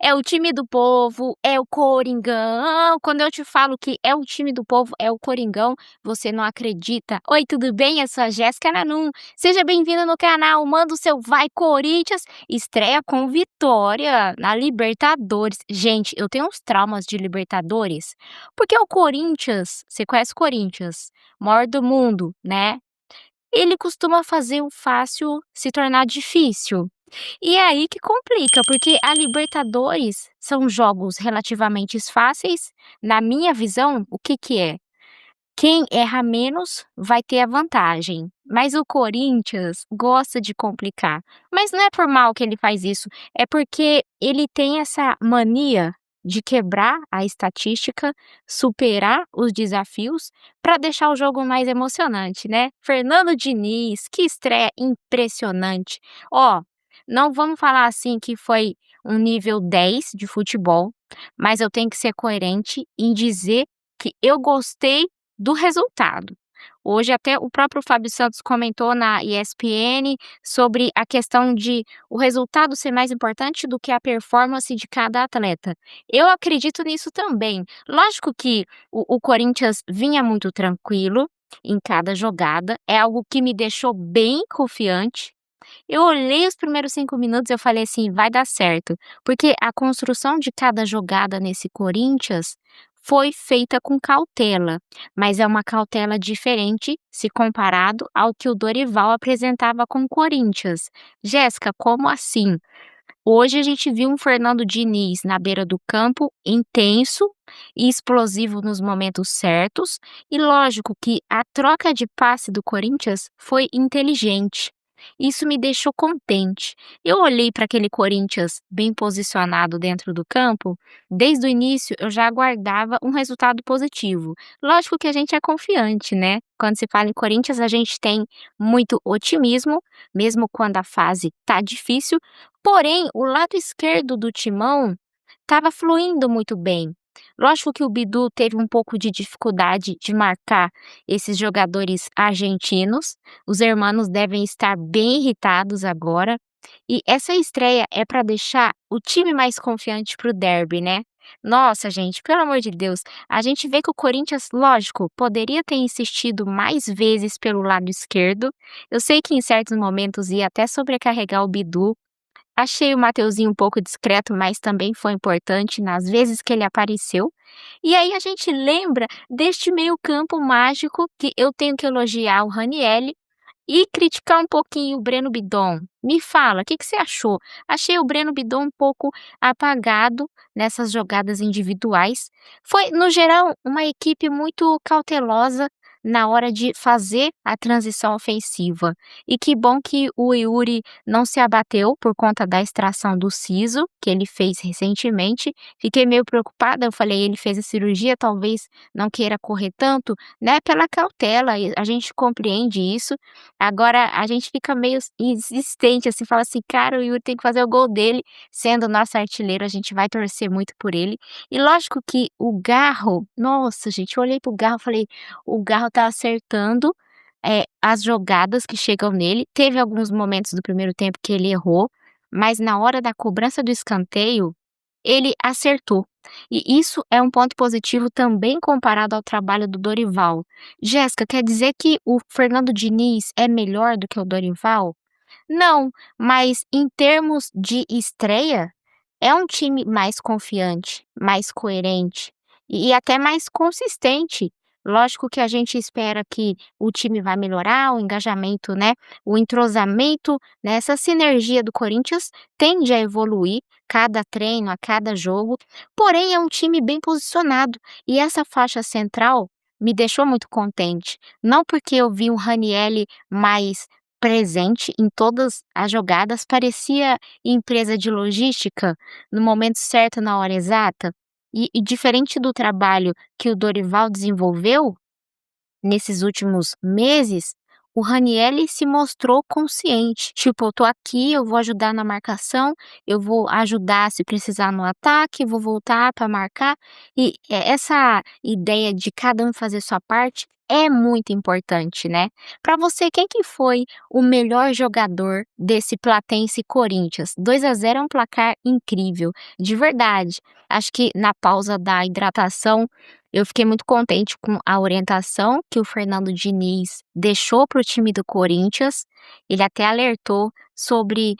É o time do povo, é o Coringão. Quando eu te falo que é o time do povo, é o Coringão, você não acredita. Oi, tudo bem? Eu sou a Jéssica Nanum. Seja bem-vinda no canal. Manda o seu Vai Corinthians. Estreia com vitória na Libertadores. Gente, eu tenho uns traumas de Libertadores, porque o Corinthians, você conhece o Corinthians, maior do mundo, né? Ele costuma fazer o fácil se tornar difícil. E é aí que complica, porque a Libertadores são jogos relativamente fáceis. Na minha visão, o que que é? Quem erra menos vai ter a vantagem. Mas o Corinthians gosta de complicar. Mas não é por mal que ele faz isso, é porque ele tem essa mania de quebrar a estatística, superar os desafios para deixar o jogo mais emocionante, né? Fernando Diniz, que estreia impressionante. Ó, não vamos falar assim que foi um nível 10 de futebol, mas eu tenho que ser coerente em dizer que eu gostei do resultado. Hoje até o próprio Fábio Santos comentou na ESPN sobre a questão de o resultado ser mais importante do que a performance de cada atleta. Eu acredito nisso também. Lógico que o Corinthians vinha muito tranquilo em cada jogada, é algo que me deixou bem confiante. Eu olhei os primeiros 5 minutos, eu falei assim: "Vai dar certo", porque a construção de cada jogada nesse Corinthians foi feita com cautela, mas é uma cautela diferente se comparado ao que o Dorival apresentava com o Corinthians. Jéssica, como assim? Hoje a gente viu um Fernando Diniz na beira do campo, intenso e explosivo nos momentos certos, e lógico que a troca de passe do Corinthians foi inteligente. Isso me deixou contente. Eu olhei para aquele Corinthians bem posicionado dentro do campo, desde o início eu já aguardava um resultado positivo. Lógico que a gente é confiante, né? Quando se fala em Corinthians, a gente tem muito otimismo, mesmo quando a fase tá difícil. Porém, o lado esquerdo do timão estava fluindo muito bem. Lógico que o Bidu teve um pouco de dificuldade de marcar esses jogadores argentinos. Os hermanos devem estar bem irritados agora. E essa estreia é para deixar o time mais confiante para o derby, né? Nossa, gente, pelo amor de Deus, a gente vê que o Corinthians, lógico, poderia ter insistido mais vezes pelo lado esquerdo. Eu sei que em certos momentos ia até sobrecarregar o Bidu. Achei o Mateuzinho um pouco discreto, mas também foi importante nas vezes que ele apareceu. E aí a gente lembra deste meio-campo mágico que eu tenho que elogiar o Ranieri e criticar um pouquinho o Breno Bidon. Me fala, o que que você achou? Achei o Breno Bidon um pouco apagado nessas jogadas individuais. Foi, no geral, uma equipe muito cautelosa na hora de fazer a transição ofensiva. E que bom que o Yuri não se abateu por conta da extração do siso que ele fez recentemente. Fiquei meio preocupada, eu falei, ele fez a cirurgia, talvez não queira correr tanto, né, pela cautela, e a gente compreende isso. Agora a gente fica meio insistente, assim, fala assim: "Cara, o Yuri tem que fazer o gol dele", sendo nosso artilheiro, a gente vai torcer muito por ele. E lógico que o Garro, nossa gente, eu olhei para o Garro e falei: "O Garro tá acertando, as jogadas que chegam nele". Teve alguns momentos do primeiro tempo que ele errou, mas na hora da cobrança do escanteio, ele acertou. E isso é um ponto positivo também comparado ao trabalho do Dorival. Jéssica, quer dizer que o Fernando Diniz é melhor do que o Dorival? Não, mas em termos de estreia, é um time mais confiante, mais coerente e até mais consistente. Lógico que a gente espera que o time vai melhorar, o engajamento, né, o entrosamento, né, essa sinergia do Corinthians tende a evoluir cada treino, a cada jogo, porém é um time bem posicionado e essa faixa central me deixou muito contente. Não porque eu vi um Ranieri mais presente em todas as jogadas, parecia empresa de logística, no momento certo, na hora exata. E diferente do trabalho que o Dorival desenvolveu nesses últimos meses, o Ranieri se mostrou consciente. Tipo, eu tô aqui, eu vou ajudar na marcação, eu vou ajudar se precisar no ataque, vou voltar para marcar. E essa ideia de cada um fazer sua parte é muito importante, né. Para você, quem que foi o melhor jogador desse Platense e Corinthians? 2-0 é um placar incrível, de verdade. Acho que na pausa da hidratação, eu fiquei muito contente com a orientação que o Fernando Diniz deixou para o time do Corinthians. Ele até alertou sobre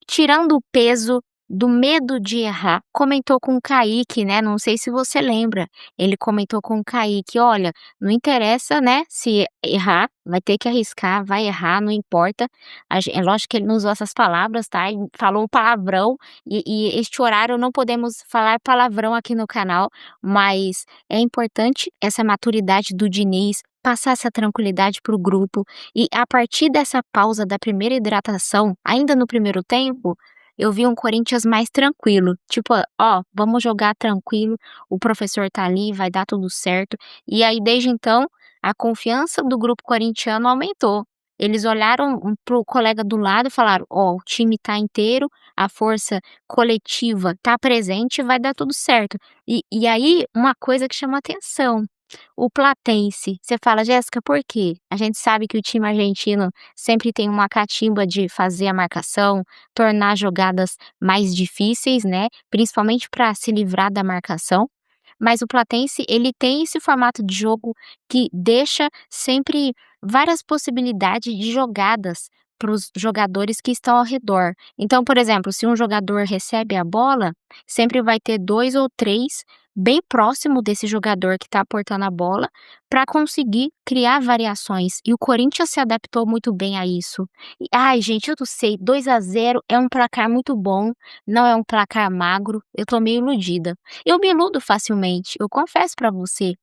tirando o peso do medo de errar. Comentou com o Kaique, né, não sei se você lembra, ele comentou com o Kaique: "Olha, não interessa, né, se errar, vai ter que arriscar, vai errar, não importa". É lógico que ele não usou essas palavras, tá, ele falou um palavrão, e este horário não podemos falar palavrão aqui no canal, mas é importante essa maturidade do Diniz, passar essa tranquilidade para o grupo, e a partir dessa pausa da primeira hidratação, ainda no primeiro tempo, eu vi um Corinthians mais tranquilo, tipo: "Ó, vamos jogar tranquilo, o professor tá ali, vai dar tudo certo". E aí desde então, a confiança do grupo corintiano aumentou. Eles olharam para o colega do lado e falaram: "Ó, o time tá inteiro, a força coletiva tá presente, vai dar tudo certo". E aí, uma coisa que chama atenção, o Platense, você fala: "Jéssica, por quê?". A gente sabe que o time argentino sempre tem uma catimba de fazer a marcação, tornar jogadas mais difíceis, né, principalmente para se livrar da marcação, mas o Platense, ele tem esse formato de jogo que deixa sempre várias possibilidades de jogadas para os jogadores que estão ao redor. Então, por exemplo, se um jogador recebe a bola, sempre vai ter 2 ou 3 bem próximo desse jogador que está aportando a bola, para conseguir criar variações, e o Corinthians se adaptou muito bem a isso. E, ai gente, eu não sei, 2-0 é um placar muito bom, não é um placar magro, eu tô meio iludida. Eu me iludo facilmente, eu confesso pra você.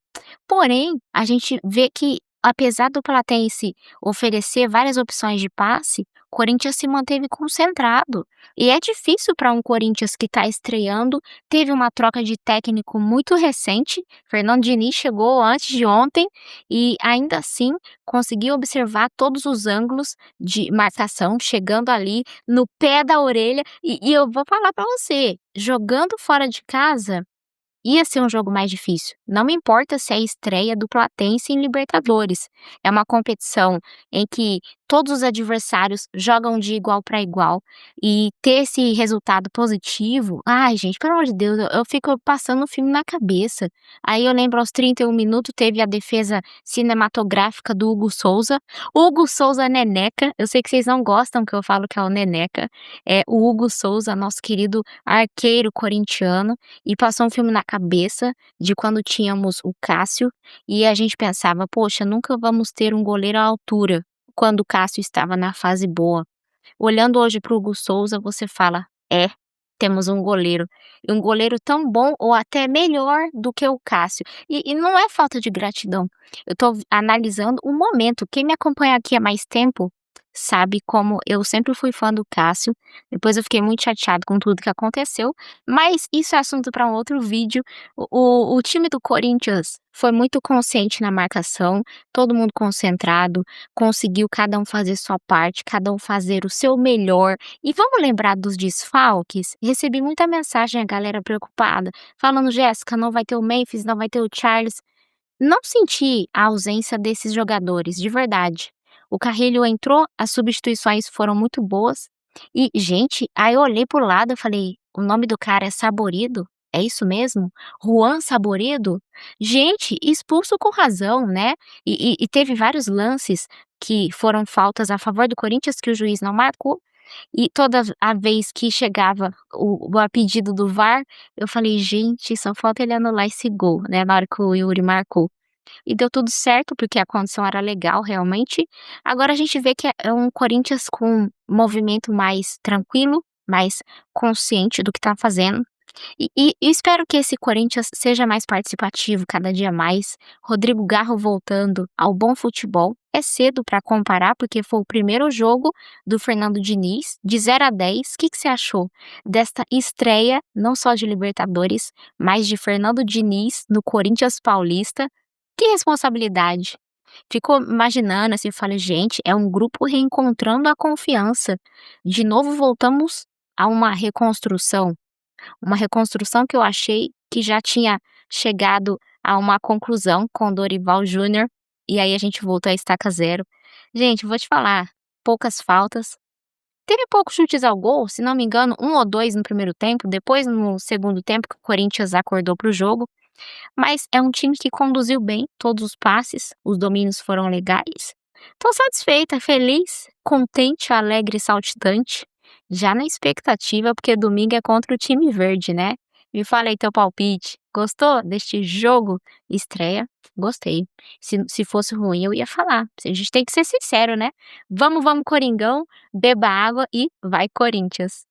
Porém, a gente vê que, apesar do Platense oferecer várias opções de passe, o Corinthians se manteve concentrado. E é difícil para um Corinthians que está estreando, teve uma troca de técnico muito recente, Fernando Diniz chegou antes de ontem e ainda assim conseguiu observar todos os ângulos de marcação, chegando ali no pé da orelha. E eu vou falar para você, jogando fora de casa, ia ser um jogo mais difícil. Não me importa se é a estreia do Platense em Libertadores. É uma competição em que todos os adversários jogam de igual para igual, e ter esse resultado positivo, ai gente, pelo amor de Deus, eu fico passando o filme na cabeça. Aí eu lembro, aos 31 minutos teve a defesa cinematográfica do Hugo Souza. Hugo Souza Neneca, eu sei que vocês não gostam que eu falo que é o Neneca, é o Hugo Souza, nosso querido arqueiro corintiano, e passou um filme na cabeça de quando tínhamos o Cássio, e a gente pensava: "Poxa, nunca vamos ter um goleiro à altura", quando o Cássio estava na fase boa. Olhando hoje para o Hugo Souza, você fala: "É, temos um goleiro, e um goleiro tão bom ou até melhor do que o Cássio". E não é falta de gratidão, eu estou analisando o momento. Quem me acompanha aqui há mais tempo sabe como eu sempre fui fã do Cássio, depois eu fiquei muito chateado com tudo que aconteceu, mas isso é assunto para um outro vídeo. O time do Corinthians foi muito consciente na marcação, todo mundo concentrado, conseguiu cada um fazer sua parte, cada um fazer o seu melhor. E vamos lembrar dos desfalques? Recebi muita mensagem, a galera preocupada, falando: "Jéssica, não vai ter o Memphis, não vai ter o Charles". Não senti a ausência desses jogadores, de verdade. O Carrilho entrou, as substituições foram muito boas e, gente, aí eu olhei para o lado e falei: "O nome do cara é Saborido? É isso mesmo? Juan Saborido?". Gente, expulso com razão, né. E teve vários lances que foram faltas a favor do Corinthians que o juiz não marcou, e toda a vez que chegava o a pedido do VAR, eu falei: "Gente, só falta ele anular esse gol", né, na hora que o Yuri marcou. E deu tudo certo, porque a condição era legal realmente. Agora a gente vê que é um Corinthians com movimento mais tranquilo, mais consciente do que tá fazendo. E espero que esse Corinthians seja mais participativo cada dia mais. Rodrigo Garro voltando ao bom futebol. É cedo para comparar, porque foi o primeiro jogo do Fernando Diniz, de 0 a 10. Que você achou desta estreia, não só de Libertadores, mas de Fernando Diniz no Corinthians Paulista? Que responsabilidade. Ficou imaginando assim, eu falei: "Gente, é um grupo reencontrando a confiança". De novo voltamos a uma reconstrução que eu achei que já tinha chegado a uma conclusão com Dorival Júnior, e aí a gente voltou à estaca zero. Gente, vou te falar, poucas faltas, teve poucos chutes ao gol, se não me engano, 1 ou 2 no primeiro tempo, depois no segundo tempo que o Corinthians acordou para o jogo, mas é um time que conduziu bem todos os passes, os domínios foram legais. Tô satisfeita, feliz, contente, alegre e saltitante, já na expectativa, porque domingo é contra o time verde, né. Me fala aí teu palpite, gostou deste jogo? Estreia, gostei. Se fosse ruim eu ia falar, a gente tem que ser sincero, né. Vamos, vamos Coringão, beba água e vai Corinthians.